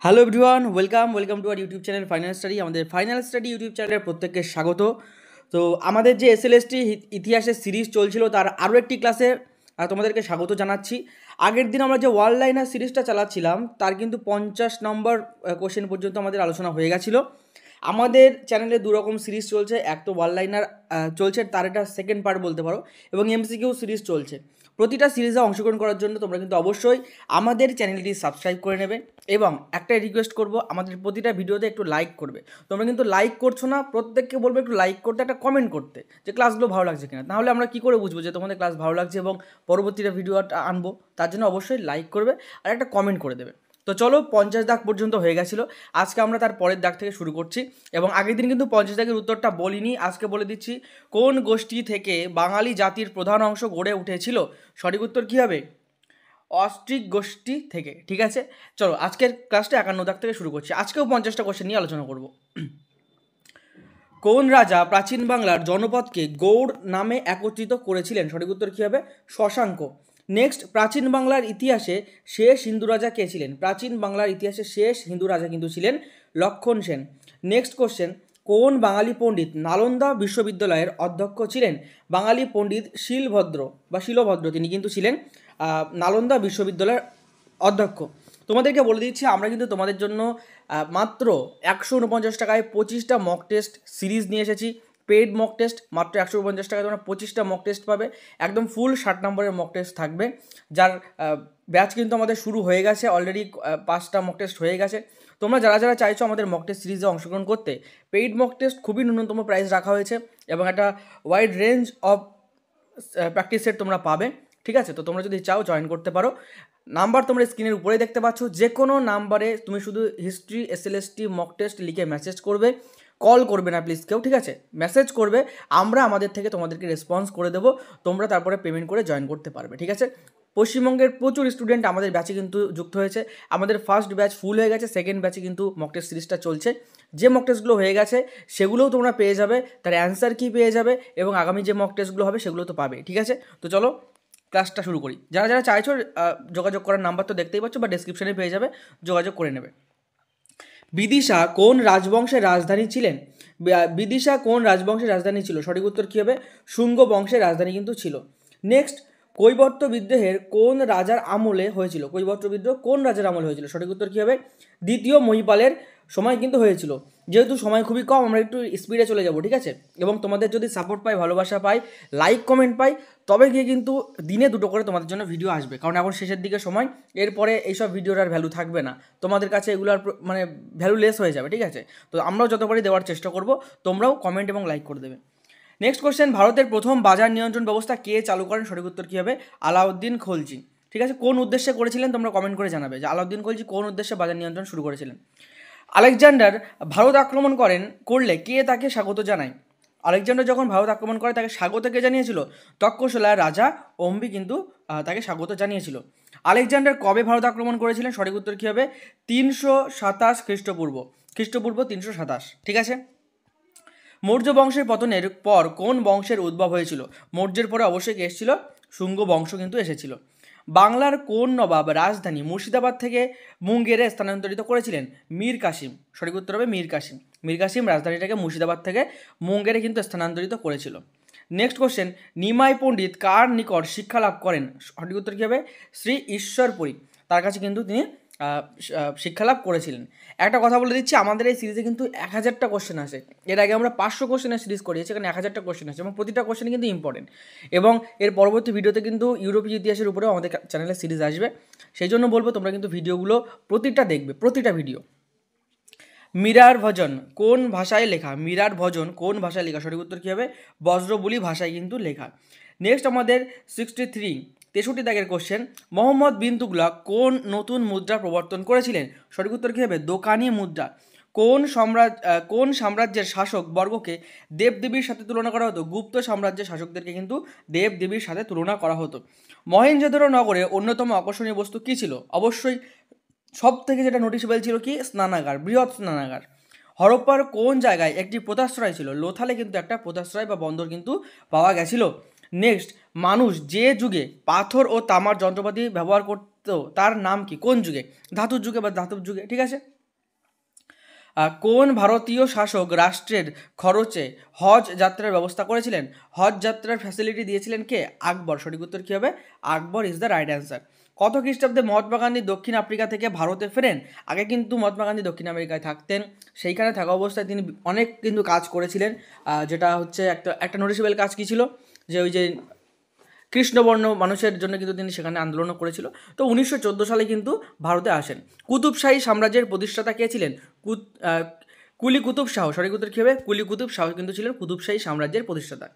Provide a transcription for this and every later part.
Hello everyone, welcome to our YouTube channel final study. আমাদের final study YouTube চ্যানেলের প্রত্যেককে স্বাগত। তো আমাদের যে এসএলএসটি ইতিহাসের সিরিজ চলছিল তার আরও একটি ক্লাসে তোমাদেরকে স্বাগত জানাচ্ছি। আগের দিন আমরা যে ওয়ার্ল্ড লাইনার সিরিজটা চালাচ্ছিলাম তার কিন্তু 50 নম্বর কোশ্চেন পর্যন্ত আমাদের আলোচনা হয়ে গেছিলো। আমাদের চ্যানেলে দুরকম সিরিজ চলছে, এক তো ওয়ার্ল্ড লাইনার চলছে, তার এটা সেকেন্ড পার্ট বলতে পারো, এবং এমসিকিউ সিরিজ চলছে। প্রতিটা সিরিজে অংশগ্রহণ করার জন্য তোমরা কিন্তু অবশ্যই আমাদের চ্যানেলটি সাবস্ক্রাইব করে নেবে, এবং একটাই রিকোয়েস্ট করব, আমাদের প্রতিটা ভিডিওতে একটু লাইক করবে। তোমরা কিন্তু লাইক করছো না, প্রত্যেককে বলবে একটু লাইক করতে, একটা কমেন্ট করতে যে ক্লাসগুলো ভালো লাগছে কিনা। তাহলে আমরা কী করে বুঝবো যে তোমাদের ক্লাস ভালো লাগছে এবং পরবর্তীটা ভিডিওটা আনবো? তার জন্য অবশ্যই লাইক করবে আর একটা কমেন্ট করে দেবে। তো চলো, 50 দাগ পর্যন্ত হয়ে গেছিলো। আজকে আমরা তার পরের দাগ থেকে শুরু করছি, এবং আগের দিন কিন্তু 50 দাগের উত্তরটা বলিনি, আজকে বলে দিচ্ছি। কোন গোষ্ঠী থেকে বাঙালি জাতির প্রধান অংশ গড়ে উঠেছিল? সঠিক উত্তর কী হবে? অস্ট্রিক গোষ্ঠী থেকে। ঠিক আছে, চলো আজকের ক্লাসটা 51 দাগ থেকে শুরু করছি। আজকেও 50টা কোশ্চেন নিয়ে আলোচনা করব। কোন রাজা প্রাচীন বাংলার জনপদকে গৌড় নামে একত্রিত করেছিলেন? সঠিক উত্তর কী হবে? শশাঙ্ক। নেক্সট, প্রাচীন বাংলার ইতিহাসে শেষ হিন্দু রাজা কে ছিলেন? প্রাচীন বাংলার ইতিহাসে শেষ হিন্দু রাজা কিন্তু ছিলেন লক্ষণ সেন। নেক্সট কোশ্চেন, কোন বাঙালি পণ্ডিত নালন্দা বিশ্ববিদ্যালয়ের অধ্যক্ষ ছিলেন? বাঙালি পণ্ডিত শিলভদ্র তিনি কিন্তু ছিলেন নালন্দা বিশ্ববিদ্যালয়ের অধ্যক্ষ। তোমাদেরকে বলে দিচ্ছি, আমরা কিন্তু তোমাদের জন্য মাত্র 149 টাকায় 25টা মক টেস্ট সিরিজ নিয়ে এসেছি। পেইড মক টেস্ট মাত্র 150 টাকায় তোমরা 25টা মক টেস্ট পাবে, একদম ফুল 60 নম্বরের মক টেস্ট থাকবে, যার ব্যাচ কিন্তু আমাদের শুরু হয়ে গেছে অলরেডি। 5টা মক টেস্ট হয়ে গেছে। তোমরা যারা যারা চাইছো আমাদের মক টেস্ট সিরিজে অংশগ্রহণ করতে, পেইড মক টেস্ট খুবই ন্যূনতম প্রাইস রাখা হয়েছে, এবং একটা wide range of practice set তোমরা পাবে। ঠিক আছে, তো তোমরা যদি চাও জয়েন করতে পারো। নাম্বার তোমরা স্ক্রিনের উপরে দেখতে পাচ্ছ, যে কোনো নাম্বারে তুমি শুধু হিস্ট্রি এসএলএসটি মক টেস্ট লিখে মেসেজ করবে, কল করবে না প্লিজ কেউ। ঠিক আছে, মেসেজ করবে, আমরা আমাদের থেকে তোমাদেরকে রেসপন্স করে দেবো, তোমরা তারপরে পেমেন্ট করে জয়েন করতে পারবে। ঠিক আছে, পশ্চিমবঙ্গের প্রচুর স্টুডেন্ট আমাদের ব্যাচে কিন্তু যুক্ত হয়েছে। আমাদের ফার্স্ট ব্যাচ ফুল হয়ে গেছে, সেকেন্ড ব্যাচে কিন্তু মক টেস্ট সিরিজটা চলছে। যে মক টেস্টগুলো হয়ে গেছে সেগুলোও তোমরা পেয়ে যাবে, তার অ্যান্সার কি পেয়ে যাবে, এবং আগামী যে মক টেস্টগুলো হবে সেগুলো তো পাবে। ঠিক আছে, তো চলো ক্লাসটা শুরু করি। যারা যারা চাইছো যোগাযোগ করার নাম্বার তো দেখতেই পাচ্ছ, বা ডেসক্রিপশনে পেয়ে যাবে, যোগাযোগ করে নেবে। বিদিশা কোন রাজবংশের রাজধানী ছিলেন? বিদিশা কোন রাজবংশের রাজধানী ছিল? সঠিক উত্তর কী হবে? শুঙ্গ বংশের রাজধানী কিন্তু ছিল। নেক্সট, কৈবর্ত বিদ্রোহের কোন রাজার আমলে হয়েছিল? কৈবর্ত বিদ্রোহ কোন রাজার আমলে হয়েছিল? সঠিক উত্তর কী হবে? দ্বিতীয় মহিপালের সময় কিন্তু হয়েছিল। যেহেতু সময় খুবই কম, আমরা একটু স্পিডে চলে যাব। ঠিক আছে, এবং তোমাদের যদি সাপোর্ট পাই, ভালোবাসা পাই, লাইক কমেন্ট পাই, তবে গিয়ে কিন্তু দিনে 2টো করে তোমাদের জন্য ভিডিও আসবে, কারণ এখন শেষের দিকে সময়। এরপরে এইসব ভিডিওর আর ভ্যালু থাকবে না, তোমাদের কাছে এগুলোর মানে ভ্যালু লেস হয়ে যাবে। ঠিক আছে, তো আমরাও যতবারই দেওয়ার চেষ্টা করব, তোমরাও কমেন্ট এবং লাইক করে দেবে। নেক্সট কোশ্চেন, ভারতের প্রথম বাজার নিয়ন্ত্রণ ব্যবস্থা কে চালু করেন? সঠিক উত্তর কী হবে? আলাউদ্দিন খলজি। ঠিক আছে, কোন উদ্দেশ্যে করেছিলেন তোমরা কমেন্ট করে জানাবে যে আলাউদ্দিন খলজি কোন উদ্দেশ্যে বাজার নিয়ন্ত্রণ শুরু করেছিলেন। আলেকজান্ডার ভারত আক্রমণ করলে কে তাকে স্বাগত জানায়? আলেকজান্ডার যখন ভারত আক্রমণ করে তাকে স্বাগত কে জানিয়েছিল? তক্ষশিলার রাজা অম্বি কিন্তু তাকে স্বাগত জানিয়েছিল। আলেকজান্ডার কবে ভারত আক্রমণ করেছিলেন? সঠিক উত্তর কী হবে? 327 খ্রিস্টপূর্ব 327। ঠিক আছে, মৌর্য বংশের পতনের পর কোন বংশের উদ্ভব হয়েছিল? মৌর্যের পরে অবশ্যই এসেছিল শুঙ্গ বংশ কিন্তু এসেছিল। বাংলার কোন নবাব রাজধানী মুর্শিদাবাদ থেকে মুঙ্গেরে স্থানান্তরিত করেছিলেন? মীর কাসিম। সঠিক উত্তর হবে মীর কাসিম। মীর কাসিম রাজধানীটাকে মুর্শিদাবাদ থেকে মুঙ্গেরে কিন্তু স্থানান্তরিত করেছিল। নেক্সট কোশ্চেন, নিমাই পণ্ডিত কার নিকট শিক্ষা লাভ করেন? সঠিক উত্তর কী হবে? শ্রী ঈশ্বরপুরী, তার কাছে কিন্তু তিনি শিক্ষালাভ করেছিলেন। একটা কথা বলে দিচ্ছি, আমাদের এই সিরিজে কিন্তু 1000টা কোশ্চেন আসে। এর আগে আমরা 500 কোশ্চেনের সিরিজ করিয়েছি, এখানে 1000টা কোশ্চেন আছে, এবং প্রতিটা কোশ্চেন কিন্তু ইম্পর্টেন্ট। এবং এর পরবর্তী ভিডিওতে কিন্তু ইউরোপীয় ইতিহাসের উপরেও আমাদের চ্যানেলে সিরিজ আসবে। সেই জন্য বলবো তোমরা কিন্তু ভিডিওগুলো প্রতিটা দেখবে, প্রতিটা ভিডিও। মীরার ভজন কোন ভাষায় লেখা? মীরার ভজন কোন ভাষায় লেখা? সঠিক উত্তর কী হবে? ব্রজবুলি ভাষায় কিন্তু লেখা। নেক্সট আমাদের 63 দাগের কোশ্চেন, মোহাম্মদ বিন তুগলক কোন নতুন মুদ্রা প্রবর্তন করেছিলেন? সঠিক উত্তর কী হবে? দোকানি মুদ্রা। কোন সাম্রাজ্যের শাসক বর্গকে দেবদেবীর সাথে তুলনা করা হতো? গুপ্ত সাম্রাজ্যের শাসকদেরকে কিন্তু দেবদেবীর সাথে তুলনা করা হতো। মহেঞ্জোদারো নগরে অন্যতম আকর্ষণীয় বস্তু কী ছিল? অবশ্যই সব থেকে যেটা নোটিসেবল ছিল কি? স্নানাগার, বৃহৎ স্নানাগার। হরপ্পার কোন জায়গায় একটি পোতাশ্রয় ছিল? লোথালে কিন্তু একটা পোতাশ্রয় বা বন্দর কিন্তু পাওয়া গেছিল। নেক্সট, মানুষ যে যুগে পাথর ও তামার যন্ত্রপাতি ব্যবহার তো তার নাম কি? কোন যুগে? ধাতুর যুগে বা ধাতুর যুগে, ঠিক আছে। কোন ভারতীয় শাসক রাষ্ট্রের খরচে হজ যাত্রার ব্যবস্থা করেছিলেন? হজ যাত্রার ফ্যাসিলিটি দিয়েছিলেন কে? আকবর। সঠিক উত্তর কী হবে? আকবর ইজ দ্য রাইট অ্যান্সার। কত খ্রিস্টাব্দে মহাত্মা গান্ধী দক্ষিণ আফ্রিকা থেকে ভারতে ফেরেন? আগে কিন্তু মহাত্মা গান্ধী দক্ষিণ আমেরিকায় থাকতেন, সেইখানে থাকা অবস্থায় তিনি অনেক কিন্তু কাজ করেছিলেন, যেটা হচ্ছে একটা নোটিসেবল কাজ কী ছিল, যে ওই যে কৃষ্ণবর্ণ মানুষের জন্য কিন্তু তিনি সেখানে আন্দোলনও করেছিল। তো 1914 সালে কিন্তু ভারতে আসেন। কুতুবশাহী সাম্রাজ্যের প্রতিষ্ঠাতা কে ছিলেন? কুলি কুতুব শাহ। সঠিক উত্তর কী হবে? কুলি কুতুব শাহ কিন্তু ছিলেন কুতুবশাহী সাম্রাজ্যের প্রতিষ্ঠাতা।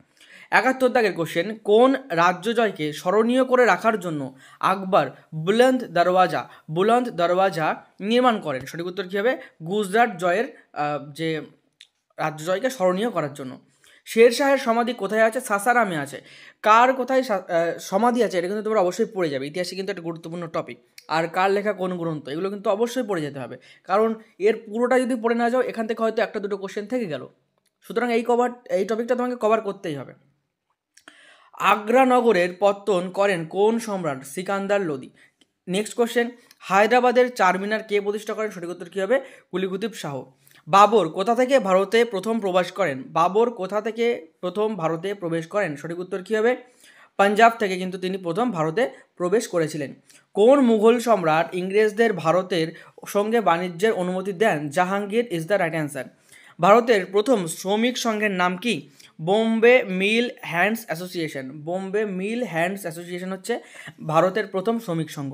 71 দাগের কোশ্চেন, কোন রাজ্য জয়কে স্মরণীয় করে রাখার জন্য আকবর বুলন্দ দরওয়াজা নির্মাণ করেন? সঠিক উত্তর কী হবে? গুজরাট জয়ের যে রাজ্য জয়কে স্মরণীয় করার জন্য। শের শাহের সমাধি কোথায় আছে? সাসারামে আছে। কার কোথায় সমাধি আছে এটা কিন্তু তোমরা অবশ্যই পড়ে যাবে, ইতিহাসে কিন্তু একটা গুরুত্বপূর্ণ টপিক। আর কার লেখা কোন গ্রন্থ, এগুলো কিন্তু অবশ্যই পড়ে যেতে হবে, কারণ এর পুরোটা যদি পড়ে না যাও এখান থেকে হয়তো একটা দুটো কোশ্চেন থেকে গেল। সুতরাং এই টপিকটা তোমাকে কভার করতেই হবে। আগ্রা নগরের পত্তন করেন কোন সম্রাট? সিকান্দার লোদি। নেক্সট কোশ্চেন, হায়দ্রাবাদের চারমিনার কে প্রতিষ্ঠা করেন? সঠিক উত্তর কী হবে? কুলি কুতুব শাহ। বাবর কোথা থেকে ভারতে প্রথম প্রবেশ করেন? বাবর কোথা থেকে প্রথম ভারতে প্রবেশ করেন? সঠিক উত্তর কী হবে? পাঞ্জাব থেকে কিন্তু তিনি প্রথম ভারতে প্রবেশ করেছিলেন। কোন মুঘল সম্রাট ইংরেজদের ভারতের সঙ্গে বাণিজ্যের অনুমতি দেন? Jahangir is the right answer. ভারতের প্রথম শ্রমিক সংঘের নাম কি? Bombay mill hands association. Bombay mill hands association হচ্ছে ভারতের প্রথম শ্রমিক সংঘ।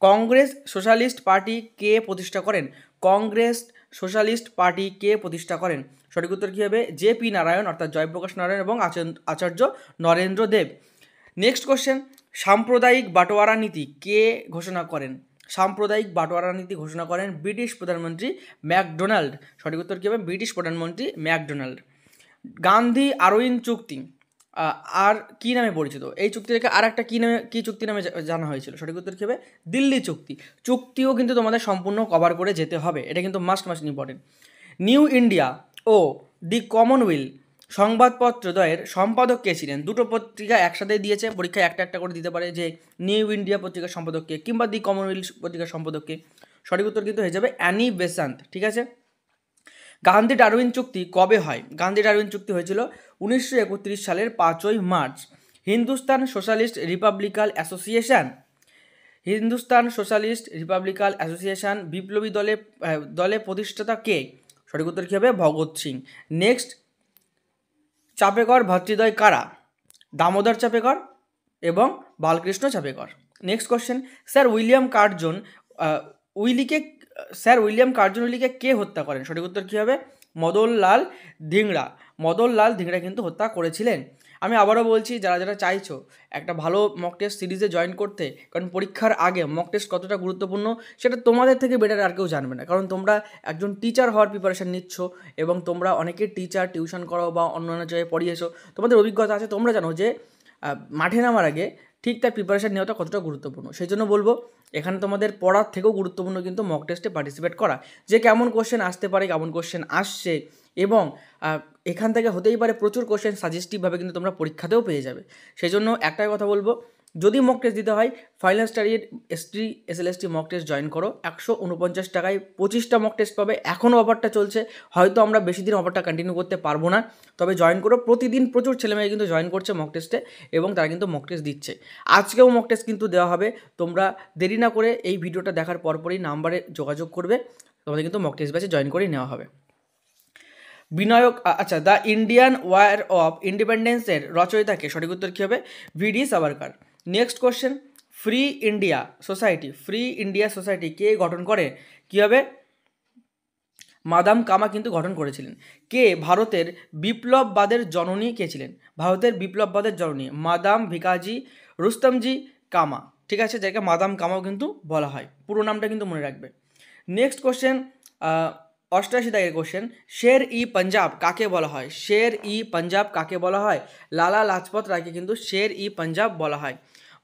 কংগ্রেস সোশ্যালিস্ট পার্টি কে প্রতিষ্ঠা করেন? কংগ্রেস সোশ্যালিস্ট পার্টি কে প্রতিষ্ঠা করেন? সঠিক উত্তর কী হবে? জে.পি. নারায়ণ, অর্থাৎ জয়প্রকাশ নারায়ণ এবং আচার্য নরেন্দ্র দেব। নেক্সট কোশ্চেন, সাম্প্রদায়িক বাটোয়ারা নীতি কে ঘোষণা করেন? সাম্প্রদায়িক বাটোয়ারা নীতি ঘোষণা করেন ব্রিটিশ প্রধানমন্ত্রী ম্যাকডোনাল্ড। সঠিক উত্তর কী হবে? ব্রিটিশ প্রধানমন্ত্রী ম্যাকডোনাল্ড। গান্ধী আরউইন চুক্তি আর কি নামে পরিচিত? এই চুক্তি থেকে আর একটা কি চুক্তি নামে জানা হয়েছিল? সঠিক উত্তর কী হবে? দিল্লি চুক্তি। চুক্তিও কিন্তু তোমাদের সম্পূর্ণ কভার করে যেতে হবে, এটা কিন্তু মাস্ট ইম্পর্টেন্ট। নিউ ইন্ডিয়া ও দি কমনওয়েলথ সংবাদপত্রদ্বয়ের সম্পাদক কে ছিলেন? দুটো পত্রিকা একসাথে দিয়েছে, পরীক্ষায় একটা একটা করে দিতে পারে, যে নিউ ইন্ডিয়া পত্রিকার সম্পাদককে কিংবা দি কমনওয়েলথ পত্রিকার সম্পাদককে। সঠিক উত্তর কিন্তু হয়ে যাবে অ্যানি বেসান্ত, ঠিক আছে। গান্ধী ডারউইন চুক্তি কবে হয়? গান্ধী ডারউইন চুক্তি হয়েছিল 1931 সালের 5ই March. Hindustan socialist republican association বিপ্লবী দলে প্রতিষ্ঠাতা কে? সঠিক উত্তর কী হবে? ভগৎ সিং। নেক্সট, চাপেকর ভ্রাতৃদ্বয় কারা? দামোদর চাপেকর এবং Balkrishna Chapekar. Next question, sir William Curzon উইলিকে কে হত্যা করেন? সঠিক উত্তর কী হবে? মদনলাল ধিংড়া কিন্তু হত্যা করেছিলেন। আমি আবারও বলছি, যারা যারা চাইছো একটা ভালো মক টেস্ট সিরিজে জয়েন করতে, কারণ পরীক্ষার আগে মক টেস্ট কতটা গুরুত্বপূর্ণ সেটা তোমাদের থেকে বেটার আর কেউ জানবে না, কারণ তোমরা একজন টিচার হওয়ার প্রিপারেশান নিচ্ছ এবং তোমরা অনেকে টিচার টিউশন করো বা অন্যান্য জায়গায় পড়িয়েছো, তোমাদের অভিজ্ঞতা আছে, তোমরা জানো যে মাঠে নামার আগে ঠিক তার প্রিপারেশান নেওয়াটা কতটা গুরুত্বপূর্ণ। সেই জন্য বলবো, এখানে তোমাদের পড়ার থেকেও গুরুত্বপূর্ণ কিন্তু মক টেস্টে পার্টিসিপেট করা, যে কেমন কোশ্চেন আসতে পারে, কেমন কোশ্চেন আসছে, এবং এখান থেকে হতেই পারে প্রচুর কোশ্চেন সাজেস্টিভভাবে কিন্তু তোমরা পরীক্ষাতেও পেয়ে যাবে। সেই জন্য একটাই কথা বলবো, যদি মক টেস্ট দিতে হয় ফাইনাল স্টাডির SLST মক টেস্ট জয়েন করো। 149 টাকায় 25টা মক টেস্ট পাবে। এখনও অফারটা চলছে, হয়তো আমরা বেশি দিন অফারটা কন্টিনিউ করতে পারবো না, তবে জয়েন করো। প্রতিদিন প্রচুর ছেলেমেয়ে কিন্তু জয়েন করছে মক টেস্টে এবং তারা কিন্তু মক টেস্ট দিচ্ছে। আজকেও মক টেস্ট কিন্তু দেওয়া হবে, তোমরা দেরি না করে এই ভিডিওটা দেখার পরপরই নাম্বারে যোগাযোগ করবে, তোমাদের কিন্তু মক টেস্ট ব্যাচে জয়েন করে নেওয়া হবে। দ্য ইন্ডিয়ান ওয়ার অফ ইন্ডিপেন্ডেন্সের রচয়িতাকে? সঠিক উত্তর কী হবে? VD Savarkar. Next question, free India society কে গঠন করে? কী হবে? মাদাম কামা কিন্তু গঠন করেছিলেন। কে ভারতের বিপ্লববাদের জননী কে ছিলেন? ভারতের বিপ্লববাদের জননী মাদাম ভিকাজি রুস্তমজি কামা, ঠিক আছে, যাকে মাদাম কামাও কিন্তু বলা হয়, পুরো নামটা কিন্তু মনে রাখবে। নেক্সট কোশ্চেন, 88 দাগের কোশ্চেন, শের-ই পাঞ্জাব কাকে বলা হয়? লালা লাজপত রায়কে কিন্তু শের-ই পাঞ্জাব বলা হয়।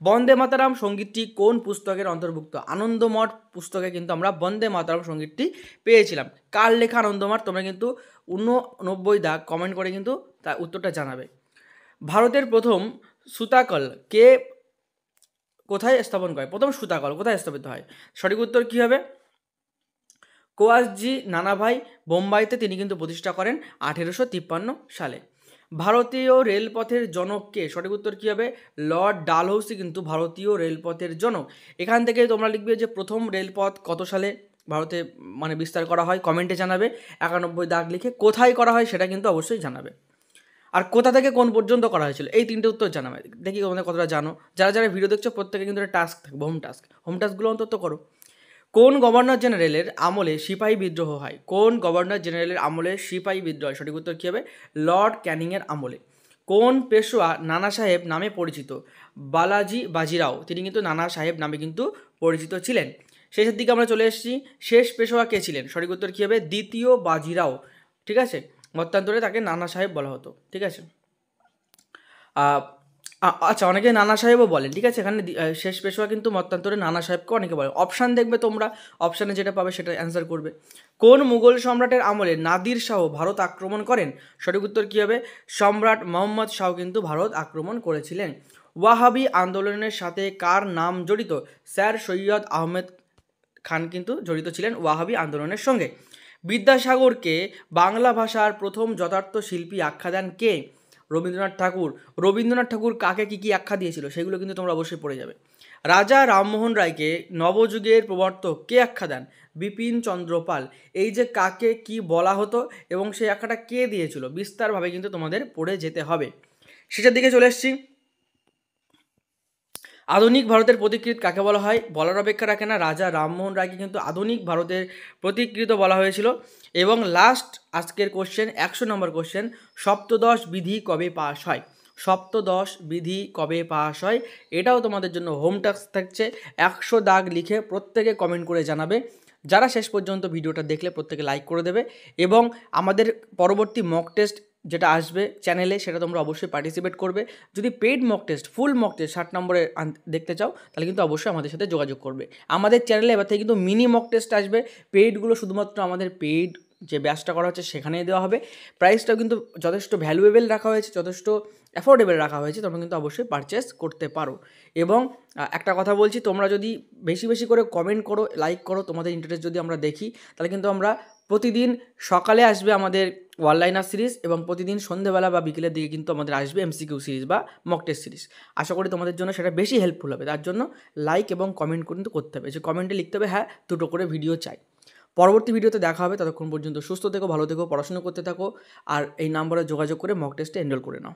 বন্দে মাতারাম সঙ্গীতটি কোন পুস্তকের অন্তর্ভুক্ত? আনন্দমঠ পুস্তকে কিন্তু আমরা বন্দে মাতারাম সঙ্গীতটি পেয়েছিলাম। কার লেখা আনন্দমঠ? তোমরা কিন্তু 89 দাগ কমেন্ট করে কিন্তু তার উত্তরটা জানাবে। ভারতের প্রথম সুতাকল কে কোথায় স্থাপন করে? প্রথম সুতাকল কোথায় স্থাপিত হয়? সঠিক উত্তর কী হবে? কোয়াসজি নানাভাই বোম্বাইতে তিনি কিন্তু প্রতিষ্ঠা করেন 1853 সালে। ভারতীয় রেলপথের জনক কে? সঠিক উত্তর কী হবে? লর্ড ডালহৌসি কিন্তু ভারতীয় রেলপথের জনক। এখান থেকে তোমরা লিখবে যে প্রথম রেলপথ কত সালে ভারতে মানে বিস্তার করা হয়, কমেন্টে জানাবে 91 দাগ লিখে। কোথায় করা হয় সেটা কিন্তু অবশ্যই জানাবে। আর কোথা থেকে কোন পর্যন্ত করা হয়েছিল, এই তিনটে উত্তর জানাবে। দেখি তোমাদের কতটা জানো। যারা যারা ভিডিও দেখছো প্রত্যেকে কিন্তু একটা টাস্ক থাকবে, হোম টাস্কগুলো অন্তত করো। কোন গভর্নর জেনারেলের আমলে সিপাহী বিদ্রোহ হয়? কোন গভর্নর জেনারেলের আমলে সিপাহী বিদ্রোহ হয়? সঠিক উত্তর কী হবে? লর্ড ক্যানিংয়ের আমলে। কোন পেশোয়া নানা সাহেব নামে পরিচিত? বালাজি বাজিরাও, তিনি কিন্তু নানা সাহেব নামে কিন্তু পরিচিত ছিলেন। শেষের দিকে আমরা চলে এসেছি। শেষ পেশোয়া কে ছিলেন? সঠিক উত্তর কী হবে? দ্বিতীয় বাজিরাও। ঠিক আছে, মতান্তরে তাকে নানা সাহেব বলা হতো। ঠিক আছে, আচ্ছা, অনেকে নানা সাহেবও বলেন। ঠিক আছে, এখানে শেষ পেশোয়া কিন্তু মতান্তরে নানা সাহেবকে অনেকে বলে। অপশান দেখবে তোমরা, অপশানে যেটা পাবে সেটা অ্যান্সার করবে। কোন মুঘল সম্রাটের আমলে নাদির শাহ ভারত আক্রমণ করেন? সঠিক উত্তর কী হবে? সম্রাট মোহাম্মদ শাহ কিন্তু ভারত আক্রমণ করেছিলেন। ওয়াহাবি আন্দোলনের সাথে কার নাম জড়িত? স্যার সৈয়দ আহমেদ খান কিন্তু জড়িত ছিলেন ওয়াহাবি আন্দোলনের সঙ্গে। বিদ্যাসাগরকে বাংলা ভাষার প্রথম যথার্থ শিল্পী আখ্যা দেন কে? রবীন্দ্রনাথ ঠাকুর। রবীন্দ্রনাথ ঠাকুর কাকে কী কী আখ্যা দিয়েছিল সেগুলো কিন্তু তোমরা অবশ্যই পড়ে যাবে। রাজা রামমোহন রায়কে নবযুগের প্রবর্তক কে আখ্যা দেন? বিপিন চন্দ্র পাল। এই যে কাকে কি বলা হতো এবং সেই আখ্যাটা কে দিয়েছিল বিস্তারভাবে কিন্তু তোমাদের পড়ে যেতে হবে। শেষের দিকে চলে এসেছি। আধুনিক ভারতের প্রতিকৃত কাকে বলা হয়? বলার অপেক্ষা রাখে না, রাজা রামমোহন রায়কে কিন্তু আধুনিক ভারতের প্রতিকৃত বলা হয়েছিল। এবং লাস্ট আজকের কোশ্চেন, 100 নম্বর কোশ্চেন, সপ্তদশ বিধি কবে পাস হয়? সপ্তদশ বিধি কবে পাস হয়? এটাও তোমাদের জন্য হোম টাস্ক থাকছে। 100 দাগ লিখে প্রত্যেকে কমেন্ট করে জানাবে। যারা শেষ পর্যন্ত ভিডিওটা দেখলে প্রত্যেকে লাইক করে দেবে। এবং আমাদের পরবর্তী মক টেস্ট যেটা আসবে চ্যানেলে সেটা তোমরা অবশ্যই পার্টিসিপেট করবে। যদি paid mock test, full mock test 60 নম্বরে দেখতে চাও তাহলে কিন্তু অবশ্যই আমাদের সাথে যোগাযোগ করবে। আমাদের চ্যানেলে এবার থেকে কিন্তু মিনি মক টেস্ট আসবে। পেইডগুলো শুধুমাত্র আমাদের পেইড যে ব্যাচটা করা হচ্ছে সেখানেই দেওয়া হবে। প্রাইসটাও কিন্তু যথেষ্ট ভ্যালুয়েবল রাখা হয়েছে, যথেষ্ট অ্যাফোর্ডেবল রাখা হয়েছে, তোমরা কিন্তু অবশ্যই পারচেস করতে পারো। এবং একটা কথা বলছি, তোমরা যদি বেশি বেশি করে কমেন্ট করো, লাইক করো, তোমাদের ইন্টারেস্ট যদি আমরা দেখি তাহলে কিন্তু আমরা প্রতিদিন সকালে আসবে আমাদের ওয়ান লাইনার সিরিজ এবং প্রতিদিন সন্ধ্যেবেলা বা বিকেলের দিকে কিন্তু আমাদের আসবে এমসিকিউ সিরিজ বা মক টেস্ট সিরিজ। আশা করি তোমাদের জন্য সেটা বেশি হেল্পফুল হবে। তার জন্য লাইক এবং কমেন্ট কিন্তু করতে হবে। যে কমেন্টে লিখতে হবে হ্যাঁ 2টো করে ভিডিও চাই। পরবর্তী ভিডিওতে দেখা হবে। ততক্ষণ পর্যন্ত সুস্থ থেকো, ভালো থেকো, পড়াশোনা করতে থাকো আর এই নম্বরে যোগাযোগ করে মক টেস্টে এনরোল করে নাও।